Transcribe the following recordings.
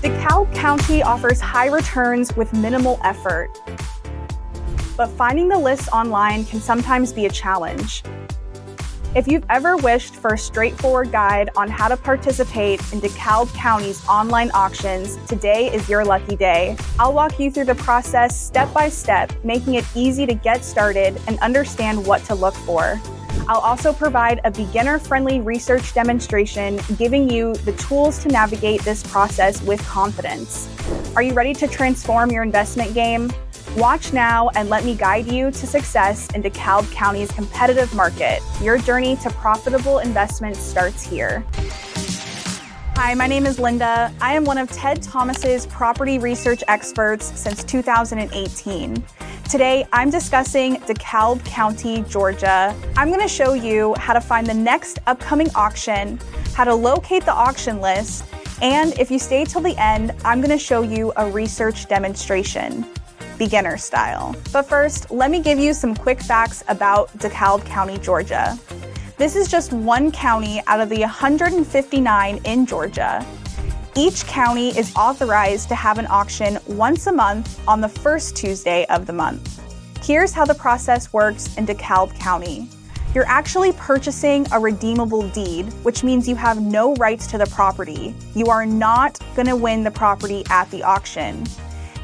Dekalb County offers high returns with minimal effort, but finding the lists online can sometimes be a challenge. If you've ever wished for a straightforward guide on how to participate in Dekalb County's online auctions, today is your lucky day. I'll walk you through the process step by step, making it easy to get started and understand what to look for. I'll also provide a beginner-friendly research demonstration, giving you the tools to navigate this process with confidence. Are you ready to transform your investment game? Watch now and let me guide you to success in Dekalb County's competitive market. Your journey to profitable investment starts here. Hi, my name is Linda. I am one of Ted.Thomas's property research experts since 2018. Today, I'm discussing Dekalb County, Georgia. I'm going to show you how to find the next upcoming auction, how to locate the auction list, and if you stay till the end, I'm going to show you a research demonstration, beginner style. But first, let me give you some quick facts about Dekalb County, Georgia. This is just one county out of the 159 in Georgia. Each county is authorized to have an auction once a month on the first Tuesday of the month. Here's how the process works in Dekalb County. You're actually purchasing a redeemable deed, which means you have no rights to the property. You are not going to win the property at the auction.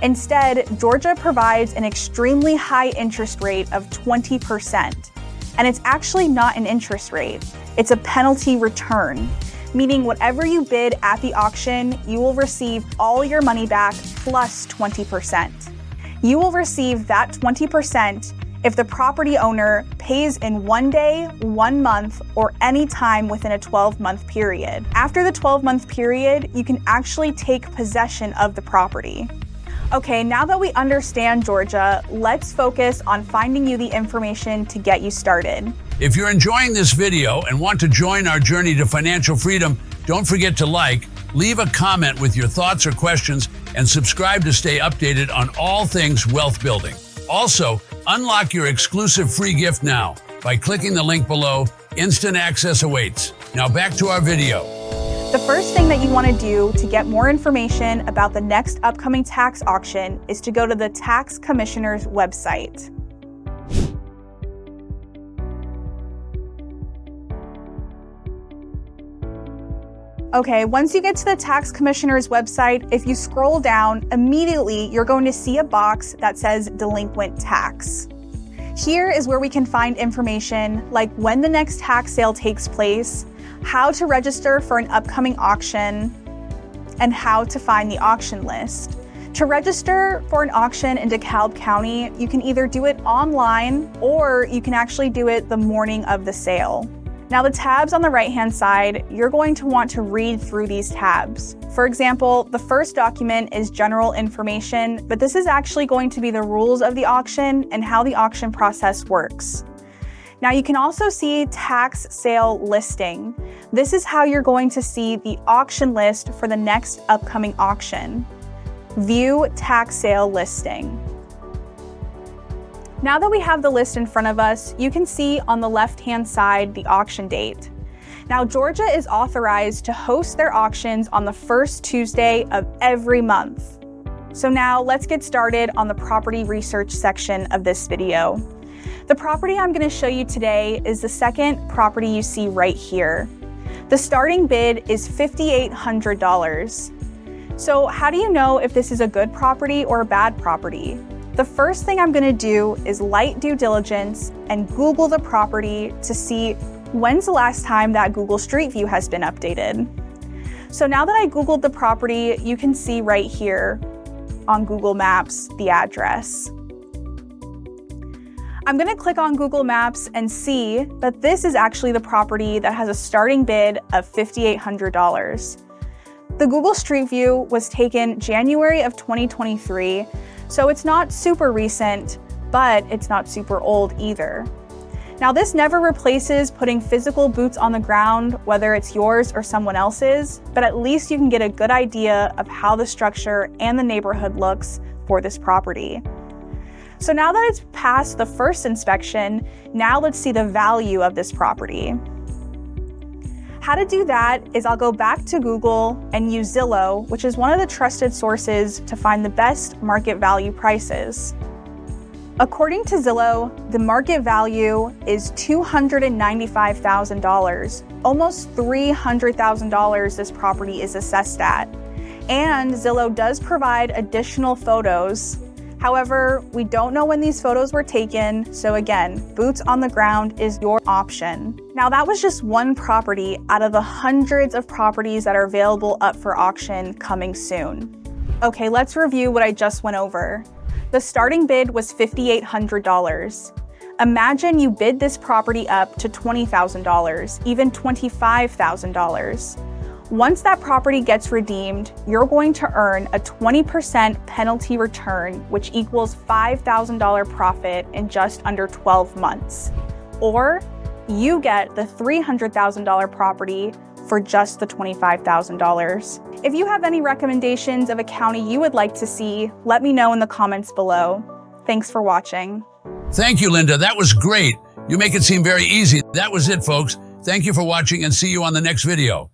Instead, Georgia provides an extremely high interest rate of 20%. And it's actually not an interest rate, it's a penalty return, meaning whatever you bid at the auction, you will receive all your money back plus 20%. You will receive that 20% if the property owner pays in 1 day, 1 month, or any time within a 12-month period. After the 12-month period, you can actually take possession of the property. Okay, now that we understand Georgia, let's focus on finding you the information to get you started. If you're enjoying this video and want to join our journey to financial freedom, don't forget to like, leave a comment with your thoughts or questions, and subscribe to stay updated on all things wealth building. Also, unlock your exclusive free gift now by clicking the link below. Instant access awaits. Now back to our video. The first thing that you want to do to get more information about the next upcoming tax auction is to go to the tax commissioner's website. Okay, once you get to the tax commissioner's website, if you scroll down, immediately you're going to see a box that says delinquent tax. Here is where we can find information like when the next tax sale takes place, how to register for an upcoming auction, and how to find the auction list. To register for an auction in Dekalb County, you can either do it online or you can actually do it the morning of the sale. Now, the tabs on the right-hand side, you're going to want to read through these tabs. For example, the first document is general information, but this is actually going to be the rules of the auction and how the auction process works. Now, you can also see tax sale listing. This is how you're going to see the auction list for the next upcoming auction. View tax sale listing. Now that we have the list in front of us, you can see on the left-hand side the auction date. Now, Georgia is authorized to host their auctions on the first Tuesday of every month. So now let's get started on the property research section of this video. The property I'm going to show you today is the second property you see right here. The starting bid is $5,800. So how do you know if this is a good property or a bad property? The first thing I'm going to do is light due diligence and Google the property to see when's the last time that Google Street View has been updated. So now that I Googled the property, you can see right here on Google Maps the address. I'm going to click on Google Maps and see that this is actually the property that has a starting bid of $5,800. The Google Street View was taken January of 2023, so it's not super recent, but it's not super old either. Now, this never replaces putting physical boots on the ground, whether it's yours or someone else's, but at least you can get a good idea of how the structure and the neighborhood looks for this property. So now that it's passed the first inspection, now let's see the value of this property. How to do that is I'll go back to Google and use Zillow, which is one of the trusted sources to find the best market value prices. According to Zillow, the market value is $295,000, almost $300,000 this property is assessed at. And Zillow does provide additional photos. However, we don't know when these photos were taken, so again, boots on the ground is your option. Now that was just one property out of the hundreds of properties that are available up for auction coming soon. Okay, let's review what I just went over. The starting bid was $5,800. Imagine you bid this property up to $20,000, even $25,000. Once that property gets redeemed, you're going to earn a 20% penalty return, which equals $5,000 profit in just under 12 months. Or you get the $300,000 property for just the $25,000. If you have any recommendations of a county you would like to see, let me know in the comments below. Thanks for watching. Thank you, Linda. That was great. You make it seem very easy. That was it, folks. Thank you for watching and see you on the next video.